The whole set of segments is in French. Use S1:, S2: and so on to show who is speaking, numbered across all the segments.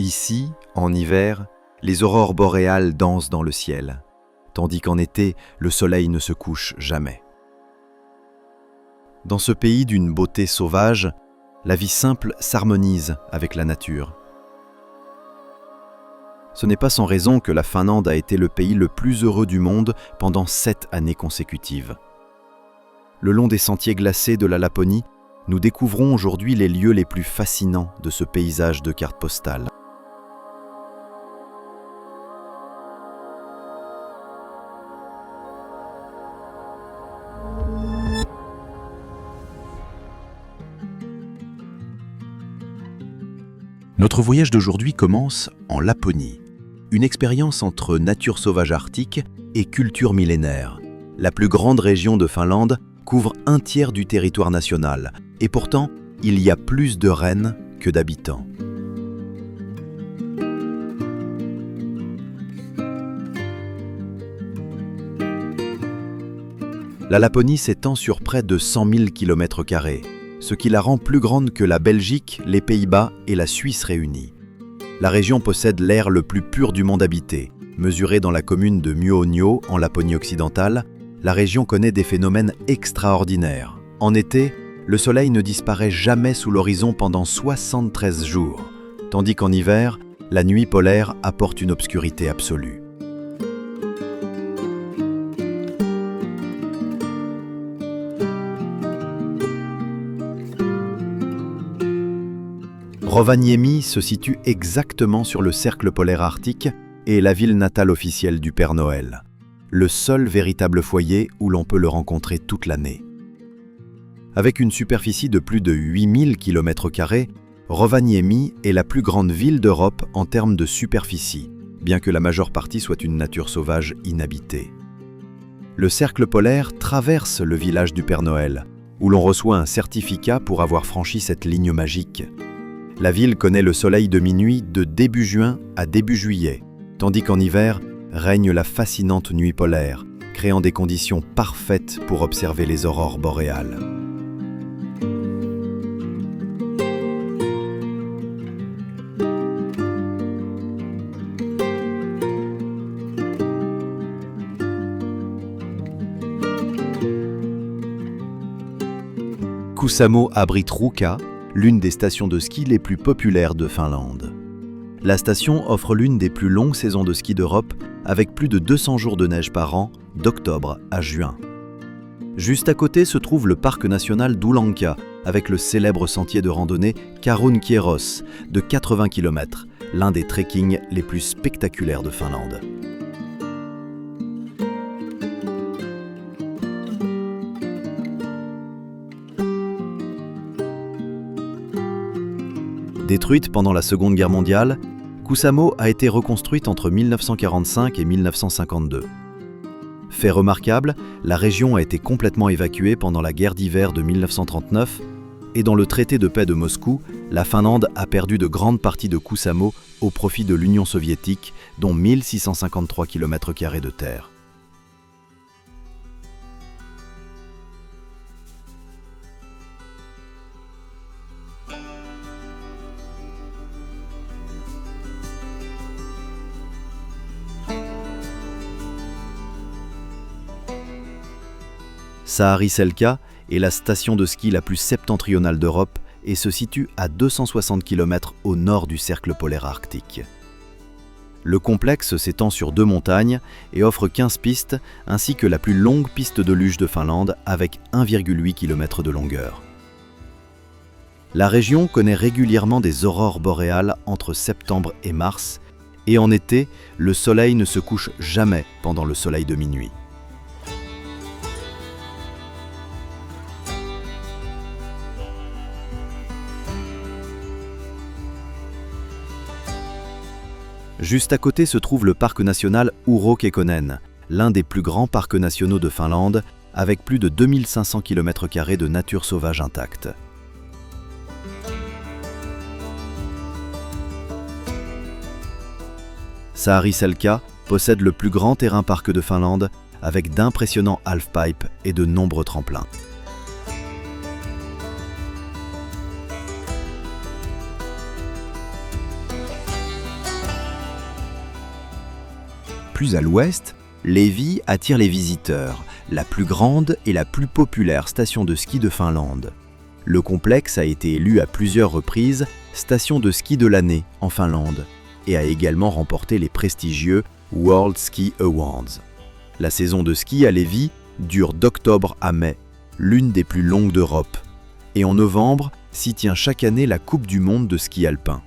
S1: Ici, en hiver, les aurores boréales dansent dans le ciel, tandis qu'en été, le soleil ne se couche jamais. Dans ce pays d'une beauté sauvage, la vie simple s'harmonise avec la nature. Ce n'est pas sans raison que la Finlande a été le pays le plus heureux du monde pendant 7 années consécutives. Le long des sentiers glacés de la Laponie, nous découvrons aujourd'hui les lieux les plus fascinants de ce paysage de carte postale.
S2: Notre voyage d'aujourd'hui commence en Laponie, une expérience entre nature sauvage arctique et culture millénaire. La plus grande région de Finlande couvre un tiers du territoire national, et pourtant, il y a plus de rennes que d'habitants. La Laponie s'étend sur près de 100 000 km², ce qui la rend plus grande que la Belgique, les Pays-Bas et la Suisse réunis. La région possède l'air le plus pur du monde habité. Mesurée dans la commune de Muonio, en Laponie occidentale, la région connaît des phénomènes extraordinaires. En été, le soleil ne disparaît jamais sous l'horizon pendant 73 jours, tandis qu'en hiver, la nuit polaire apporte une obscurité absolue. Rovaniemi se situe exactement sur le cercle polaire arctique et est la ville natale officielle du Père Noël, le seul véritable foyer où l'on peut le rencontrer toute l'année. Avec une superficie de plus de 8000 km², Rovaniemi est la plus grande ville d'Europe en termes de superficie, bien que la majeure partie soit une nature sauvage inhabitée. Le cercle polaire traverse le village du Père Noël, où l'on reçoit un certificat pour avoir franchi cette ligne magique. La ville connaît le soleil de minuit de début juin à début juillet, tandis qu'en hiver règne la fascinante nuit polaire, créant des conditions parfaites pour observer les aurores boréales. Kuusamo abrite Ruka, l'une des stations de ski les plus populaires de Finlande. La station offre l'une des plus longues saisons de ski d'Europe, avec plus de 200 jours de neige par an, d'octobre à juin. Juste à côté se trouve le parc national d'Oulanka, avec le célèbre sentier de randonnée Karunkierros, de 80 km, l'un des trekkings les plus spectaculaires de Finlande. Détruite pendant la Seconde Guerre mondiale, Kuusamo a été reconstruite entre 1945 et 1952. Fait remarquable, la région a été complètement évacuée pendant la guerre d'hiver de 1939 et dans le traité de paix de Moscou, la Finlande a perdu de grandes parties de Kuusamo au profit de l'Union soviétique, dont 1653 km² de terre. Saariselkä est la station de ski la plus septentrionale d'Europe et se situe à 260 km au nord du cercle polaire arctique. Le complexe s'étend sur 2 montagnes et offre 15 pistes ainsi que la plus longue piste de luge de Finlande avec 1,8 km de longueur. La région connaît régulièrement des aurores boréales entre septembre et mars et en été, le soleil ne se couche jamais pendant le soleil de minuit. Juste à côté se trouve le parc national Urho Kekkonen, l'un des plus grands parcs nationaux de Finlande, avec plus de 2500 km² de nature sauvage intacte. Saariselkä possède le plus grand terrain-parc de Finlande, avec d'impressionnants halfpipes et de nombreux tremplins. Plus à l'ouest, Levi attire les visiteurs, la plus grande et la plus populaire station de ski de Finlande. Le complexe a été élu à plusieurs reprises station de ski de l'année en Finlande et a également remporté les prestigieux World Ski Awards. La saison de ski à Levi dure d'octobre à mai, l'une des plus longues d'Europe. Et en novembre, s'y tient chaque année la Coupe du monde de ski alpin.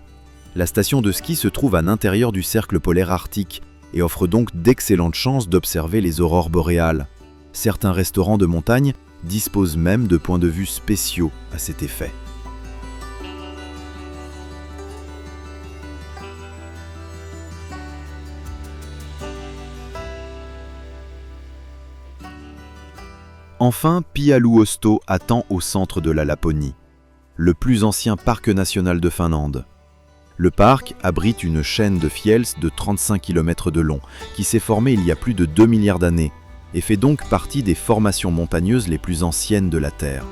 S2: La station de ski se trouve à l'intérieur du cercle polaire arctique et offre donc d'excellentes chances d'observer les aurores boréales. Certains restaurants de montagne disposent même de points de vue spéciaux à cet effet. Enfin, Pialuosto attend au centre de la Laponie, le plus ancien parc national de Finlande. Le parc abrite une chaîne de Fjälls de 35 km de long, qui s'est formée il y a plus de 2 milliards d'années, et fait donc partie des formations montagneuses les plus anciennes de la Terre.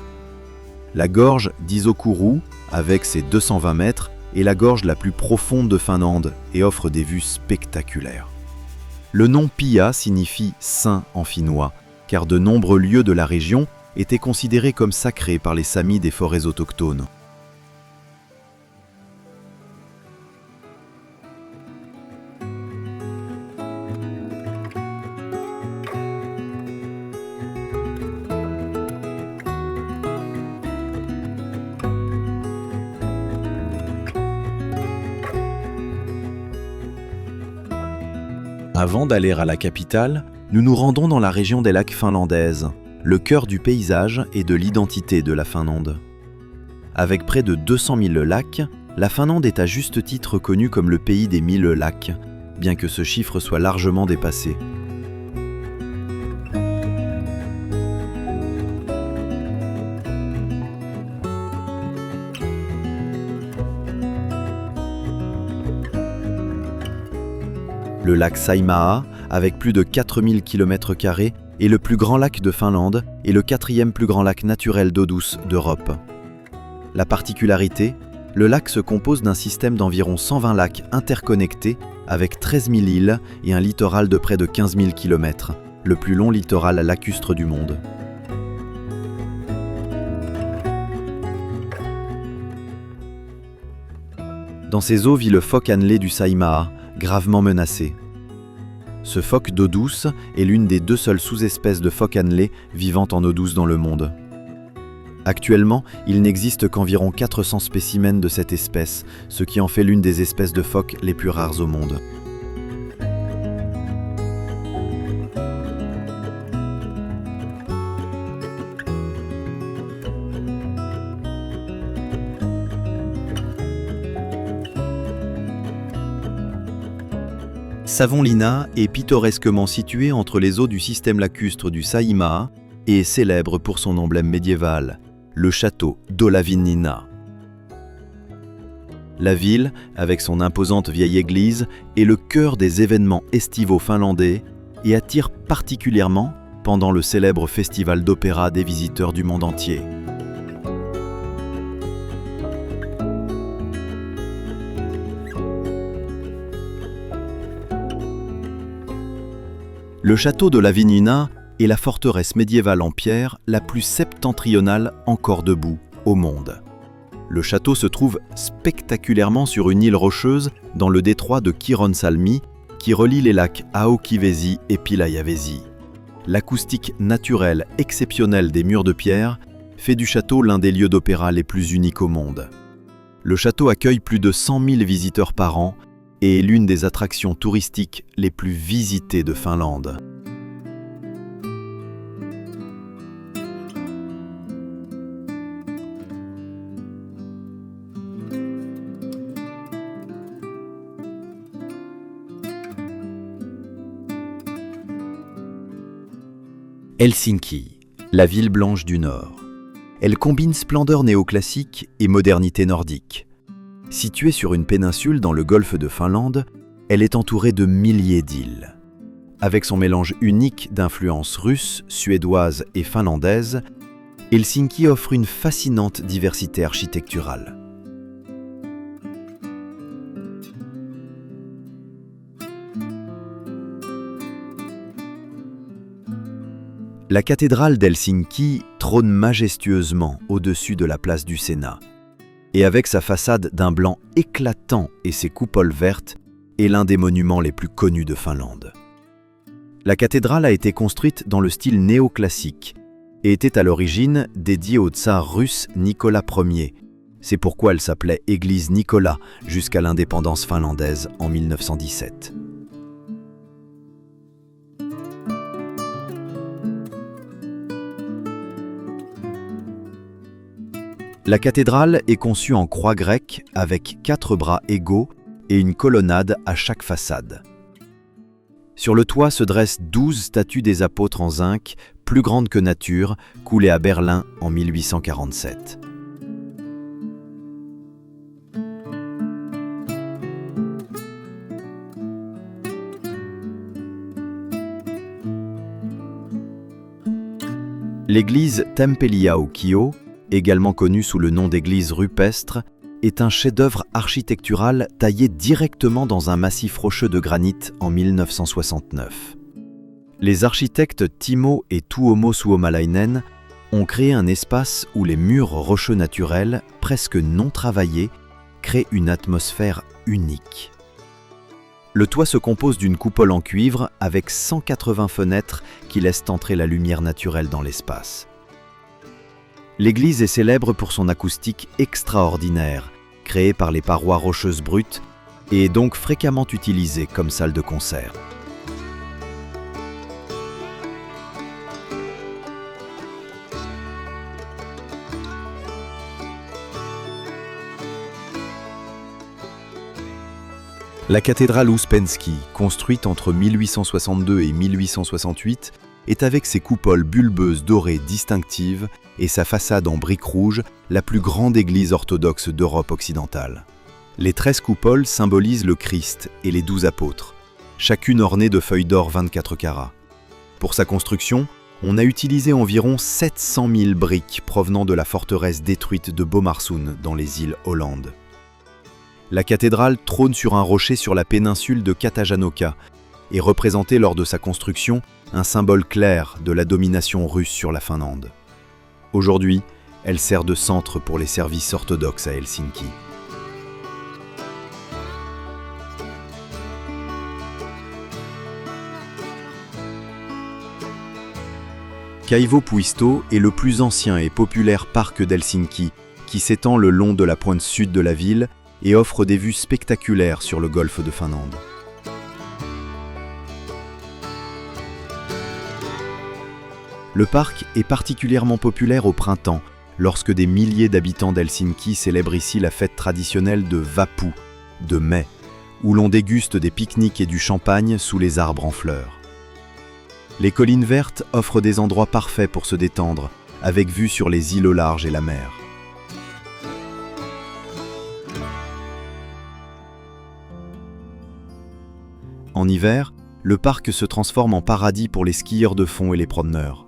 S2: La gorge d'Isokuru, avec ses 220 mètres, est la gorge la plus profonde de Finlande et offre des vues spectaculaires. Le nom Pia signifie « saint » en finnois, car de nombreux lieux de la région étaient considérés comme sacrés par les Samis des forêts autochtones. Avant d'aller à la capitale, nous nous rendons dans la région des lacs finlandaises, le cœur du paysage et de l'identité de la Finlande. Avec près de 200 000 lacs, la Finlande est à juste titre connue comme le pays des 1000 lacs, bien que ce chiffre soit largement dépassé. Le lac Saimaa, avec plus de 4000 km², est le plus grand lac de Finlande et le 4e plus grand lac naturel d'eau douce d'Europe. La particularité, le lac se compose d'un système d'environ 120 lacs interconnectés avec 13 000 îles et un littoral de près de 15 000 km, le plus long littoral lacustre du monde. Dans ces eaux vit le phoque annelé du Saimaa, gravement menacé. Ce phoque d'eau douce est l'une des 2 seules sous-espèces de phoque annelé vivant en eau douce dans le monde. Actuellement, il n'existe qu'environ 400 spécimens de cette espèce, ce qui en fait l'une des espèces de phoques les plus rares au monde. Savonlinna est pittoresquement situé entre les eaux du système lacustre du Saimaa et est célèbre pour son emblème médiéval, le château d'Olavinlinna. La ville, avec son imposante vieille église, est le cœur des événements estivaux finlandais et attire particulièrement pendant le célèbre festival d'opéra des visiteurs du monde entier. Le château d'Olavinlinna est la forteresse médiévale en pierre la plus septentrionale encore debout au monde. Le château se trouve spectaculairement sur une île rocheuse dans le détroit de Kironsalmi qui relie les lacs Aokivesi et Pihlajavesi. L'acoustique naturelle exceptionnelle des murs de pierre fait du château l'un des lieux d'opéra les plus uniques au monde. Le château accueille plus de 100 000 visiteurs par an et est l'une des attractions touristiques les plus visitées de Finlande. Helsinki, la ville blanche du Nord. Elle combine splendeur néoclassique et modernité nordique. Située sur une péninsule dans le golfe de Finlande, elle est entourée de milliers d'îles. Avec son mélange unique d'influences russes, suédoises et finlandaises, Helsinki offre une fascinante diversité architecturale. La cathédrale d'Helsinki trône majestueusement au-dessus de la place du Sénat. Et avec sa façade d'un blanc éclatant et ses coupoles vertes, est l'un des monuments les plus connus de Finlande. La cathédrale a été construite dans le style néoclassique et était à l'origine dédiée au tsar russe Nicolas Ier. C'est pourquoi elle s'appelait Église Nicolas jusqu'à l'indépendance finlandaise en 1917. La cathédrale est conçue en croix grecque avec 4 bras égaux et une colonnade à chaque façade. Sur le toit se dressent 12 statues des apôtres en zinc, plus grandes que nature, coulées à Berlin en 1847. L'église Tempeli-Aukio, également connue sous le nom d'église rupestre, est un chef-d'œuvre architectural taillé directement dans un massif rocheux de granit en 1969. Les architectes Timo et Tuomo Suomalainen ont créé un espace où les murs rocheux naturels, presque non travaillés, créent une atmosphère unique. Le toit se compose d'une coupole en cuivre avec 180 fenêtres qui laissent entrer la lumière naturelle dans l'espace. L'église est célèbre pour son acoustique extraordinaire, créée par les parois rocheuses brutes, et est donc fréquemment utilisée comme salle de concert. La cathédrale Ouspensky, construite entre 1862 et 1868, est avec ses coupoles bulbeuses dorées distinctives et sa façade en briques rouges, la plus grande église orthodoxe d'Europe occidentale. Les 13 coupoles symbolisent le Christ et les 12 apôtres, chacune ornée de feuilles d'or 24 carats. Pour sa construction, on a utilisé environ 700 000 briques provenant de la forteresse détruite de Bomarsund dans les îles Åland. La cathédrale trône sur un rocher sur la péninsule de Katajanoka et représentait lors de sa construction un symbole clair de la domination russe sur la Finlande. Aujourd'hui, elle sert de centre pour les services orthodoxes à Helsinki. Kaivopuisto est le plus ancien et populaire parc d'Helsinki qui s'étend le long de la pointe sud de la ville et offre des vues spectaculaires sur le golfe de Finlande. Le parc est particulièrement populaire au printemps, lorsque des milliers d'habitants d'Helsinki célèbrent ici la fête traditionnelle de Vappu, de mai, où l'on déguste des pique-niques et du champagne sous les arbres en fleurs. Les collines vertes offrent des endroits parfaits pour se détendre, avec vue sur les îles au large et la mer. En hiver, le parc se transforme en paradis pour les skieurs de fond et les promeneurs.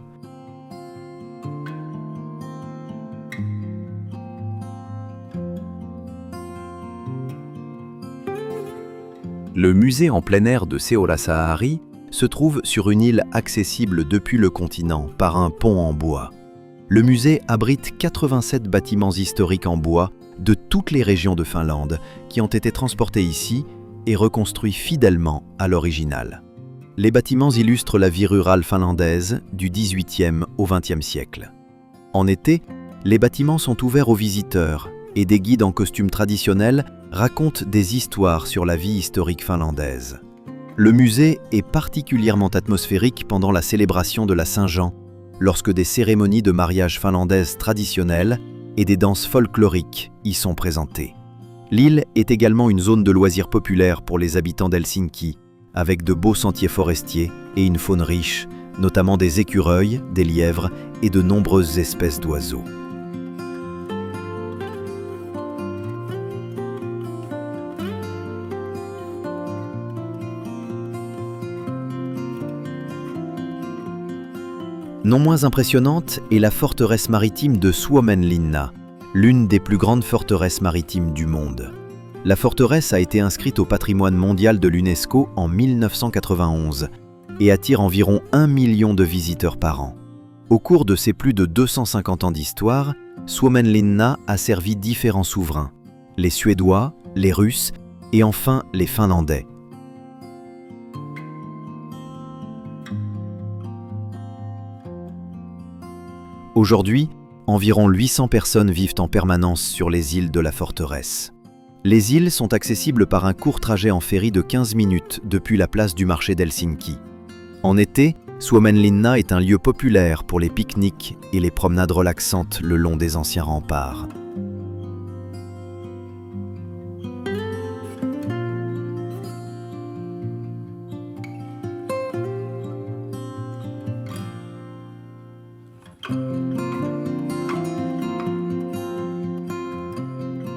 S2: Le musée en plein air de Seolasahari se trouve sur une île accessible depuis le continent par un pont en bois. Le musée abrite 87 bâtiments historiques en bois de toutes les régions de Finlande qui ont été transportés ici et reconstruits fidèlement à l'original. Les bâtiments illustrent la vie rurale finlandaise du XVIIIe au XXe siècle. En été, les bâtiments sont ouverts aux visiteurs et des guides en costume traditionnel racontent des histoires sur la vie historique finlandaise. Le musée est particulièrement atmosphérique pendant la célébration de la Saint-Jean, lorsque des cérémonies de mariage finlandaises traditionnelles et des danses folkloriques y sont présentées. L'île est également une zone de loisirs populaire pour les habitants d'Helsinki, avec de beaux sentiers forestiers et une faune riche, notamment des écureuils, des lièvres et de nombreuses espèces d'oiseaux. Non moins impressionnante est la forteresse maritime de Suomenlinna, l'une des plus grandes forteresses maritimes du monde. La forteresse a été inscrite au patrimoine mondial de l'UNESCO en 1991 et attire environ 1 million de visiteurs par an. Au cours de ses plus de 250 ans d'histoire, Suomenlinna a servi différents souverains, les Suédois, les Russes et enfin les Finlandais. Aujourd'hui, environ 800 personnes vivent en permanence sur les îles de la forteresse. Les îles sont accessibles par un court trajet en ferry de 15 minutes depuis la place du marché d'Helsinki. En été, Suomenlinna est un lieu populaire pour les pique-niques et les promenades relaxantes le long des anciens remparts.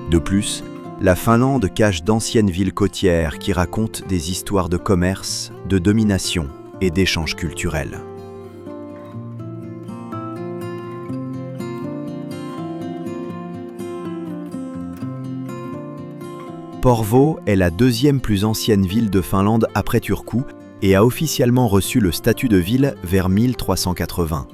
S2: De plus, la Finlande cache d'anciennes villes côtières qui racontent des histoires de commerce, de domination et d'échanges culturels. Porvoo est la deuxième plus ancienne ville de Finlande après Turku et a officiellement reçu le statut de ville vers 1380.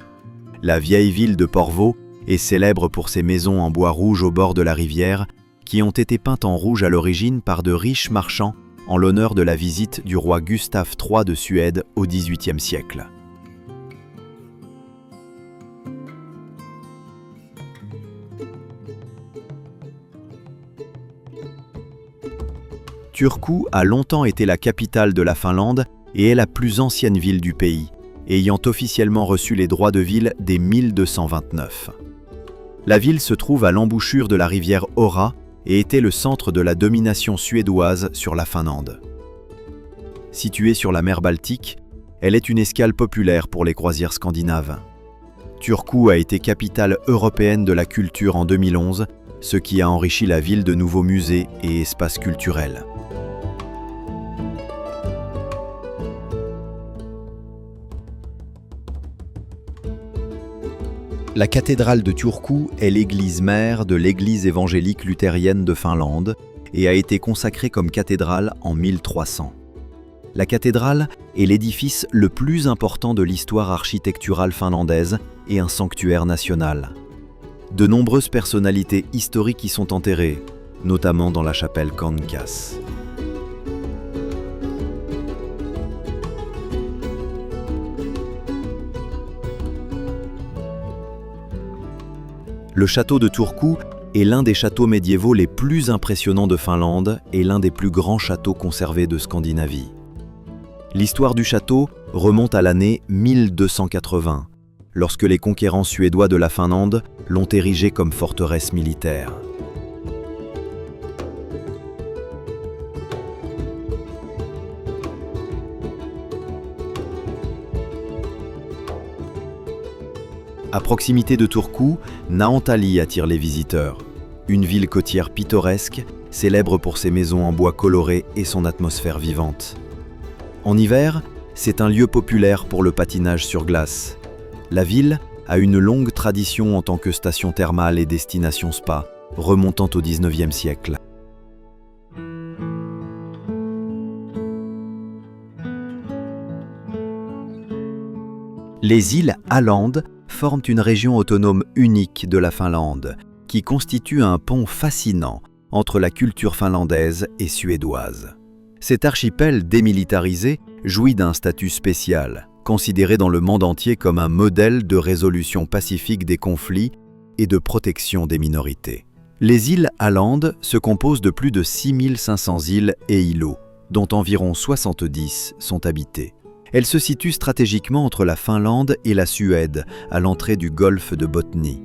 S2: La vieille ville de Porvoo est célèbre pour ses maisons en bois rouge au bord de la rivière, qui ont été peintes en rouge à l'origine par de riches marchands en l'honneur de la visite du roi Gustave III de Suède au XVIIIe siècle. Turku a longtemps été la capitale de la Finlande et est la plus ancienne ville du pays, ayant officiellement reçu les droits de ville dès 1229. La ville se trouve à l'embouchure de la rivière Ora et était le centre de la domination suédoise sur la Finlande. Située sur la mer Baltique, elle est une escale populaire pour les croisières scandinaves. Turku a été capitale européenne de la culture en 2011, ce qui a enrichi la ville de nouveaux musées et espaces culturels. La cathédrale de Turku est l'église mère de l'église évangélique luthérienne de Finlande et a été consacrée comme cathédrale en 1300. La cathédrale est l'édifice le plus important de l'histoire architecturale finlandaise et un sanctuaire national. De nombreuses personnalités historiques y sont enterrées, notamment dans la chapelle Kankas. Le château de Turku est l'un des châteaux médiévaux les plus impressionnants de Finlande et l'un des plus grands châteaux conservés de Scandinavie. L'histoire du château remonte à l'année 1280, lorsque les conquérants suédois de la Finlande l'ont érigé comme forteresse militaire. À proximité de Turku, Naantali attire les visiteurs. Une ville côtière pittoresque, célèbre pour ses maisons en bois coloré et son atmosphère vivante. En hiver, c'est un lieu populaire pour le patinage sur glace. La ville a une longue tradition en tant que station thermale et destination spa, remontant au XIXe siècle. Les îles Åland forment une région autonome unique de la Finlande, qui constitue un pont fascinant entre la culture finlandaise et suédoise. Cet archipel démilitarisé jouit d'un statut spécial, considéré dans le monde entier comme un modèle de résolution pacifique des conflits et de protection des minorités. Les îles Åland se composent de plus de 6500 îles et îlots, dont environ 70 sont habités. Elle se situe stratégiquement entre la Finlande et la Suède, à l'entrée du golfe de Botnie.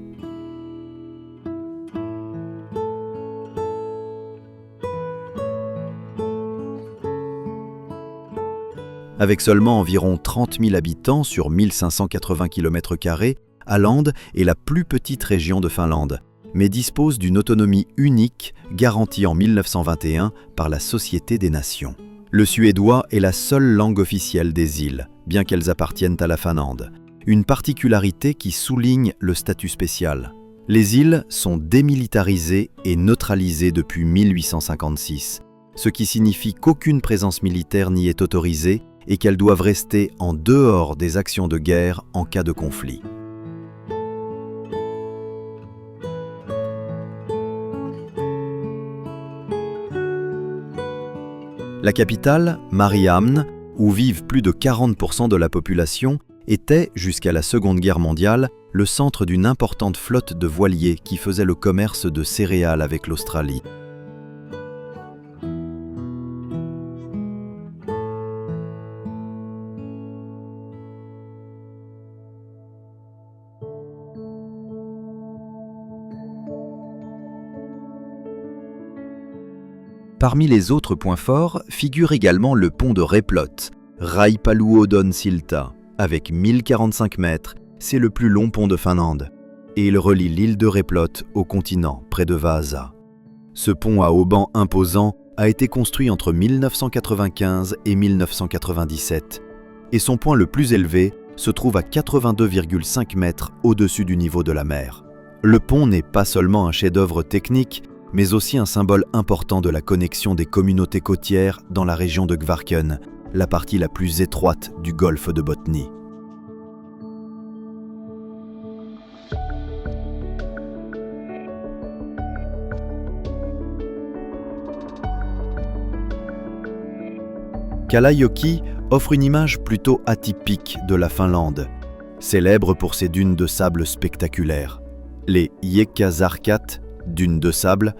S2: Avec seulement environ 30 000 habitants sur 1580 km², Åland est la plus petite région de Finlande, mais dispose d'une autonomie unique garantie en 1921 par la Société des Nations. Le suédois est la seule langue officielle des îles, bien qu'elles appartiennent à la Finlande, une particularité qui souligne le statut spécial. Les îles sont démilitarisées et neutralisées depuis 1856, ce qui signifie qu'aucune présence militaire n'y est autorisée et qu'elles doivent rester en dehors des actions de guerre en cas de conflit. La capitale, Mariehamn, où vivent plus de 40% de la population, était, jusqu'à la Seconde Guerre mondiale, le centre d'une importante flotte de voiliers qui faisait le commerce de céréales avec l'Australie. Parmi les autres points forts figure également le pont de Replot, Raipaluodon-silta. Avec 1045 mètres, c'est le plus long pont de Finlande, et il relie l'île de Replot au continent, près de Vaasa. Ce pont à haubans imposants a été construit entre 1995 et 1997, et son point le plus élevé se trouve à 82,5 mètres au-dessus du niveau de la mer. Le pont n'est pas seulement un chef-d'œuvre technique, mais aussi un symbole important de la connexion des communautés côtières dans la région de Kvarken, la partie la plus étroite du golfe de Botnie. Kalajoki offre une image plutôt atypique de la Finlande, célèbre pour ses dunes de sable spectaculaires. Les Hiekkasaarkat, dunes de sable,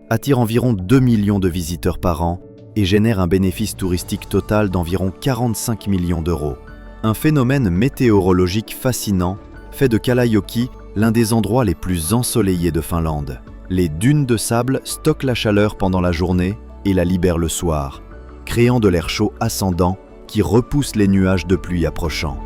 S2: attirent environ 2 millions de visiteurs par an et génèrent un bénéfice touristique total d'environ 45 millions d'euros. Un phénomène météorologique fascinant fait de Kalajoki l'un des endroits les plus ensoleillés de Finlande. Les dunes de sable stockent la chaleur pendant la journée et la libèrent le soir, créant de l'air chaud ascendant qui repousse les nuages de pluie approchants.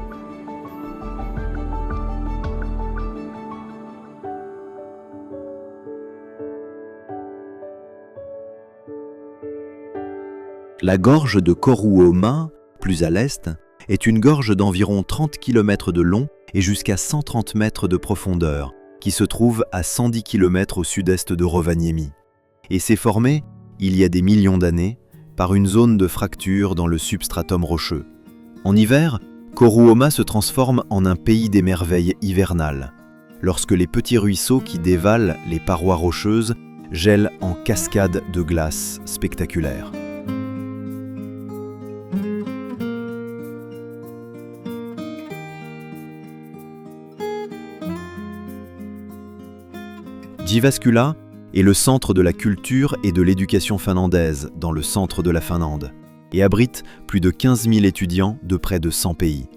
S2: La gorge de Koruoma, plus à l'est, est une gorge d'environ 30 km de long et jusqu'à 130 mètres de profondeur, qui se trouve à 110 km au sud-est de Rovaniemi, et s'est formée, il y a des millions d'années, par une zone de fracture dans le substratum rocheux. En hiver, Koruoma se transforme en un pays des merveilles hivernales, lorsque les petits ruisseaux qui dévalent les parois rocheuses gèlent en cascades de glace spectaculaires. Jyväskylä est le centre de la culture et de l'éducation finlandaise dans le centre de la Finlande et abrite plus de 15 000 étudiants de près de 100 pays.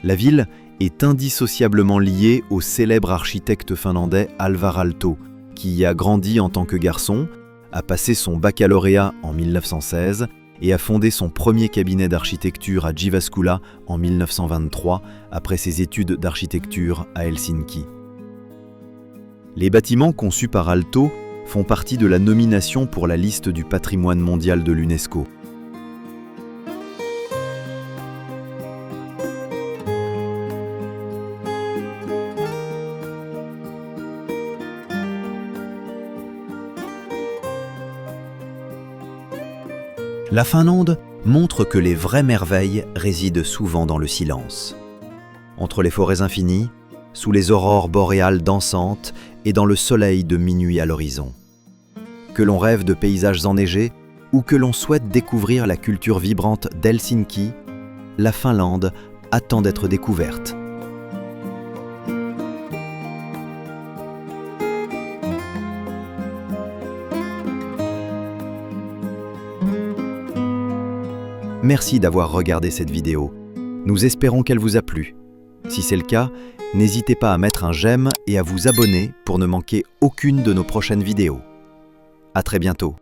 S2: La ville est indissociablement liée au célèbre architecte finlandais Alvar Aalto, qui y a grandi en tant que garçon, a passé son baccalauréat en 1916 et a fondé son premier cabinet d'architecture à Jyväskylä en 1923 après ses études d'architecture à Helsinki. Les bâtiments conçus par Aalto font partie de la nomination pour la liste du patrimoine mondial de l'UNESCO. La Finlande montre que les vraies merveilles résident souvent dans le silence. Entre les forêts infinies, sous les aurores boréales dansantes et dans le soleil de minuit à l'horizon. Que l'on rêve de paysages enneigés ou que l'on souhaite découvrir la culture vibrante d'Helsinki, la Finlande attend d'être découverte. Merci d'avoir regardé cette vidéo. Nous espérons qu'elle vous a plu. Si c'est le cas, n'hésitez pas à mettre un j'aime et à vous abonner pour ne manquer aucune de nos prochaines vidéos. À très bientôt.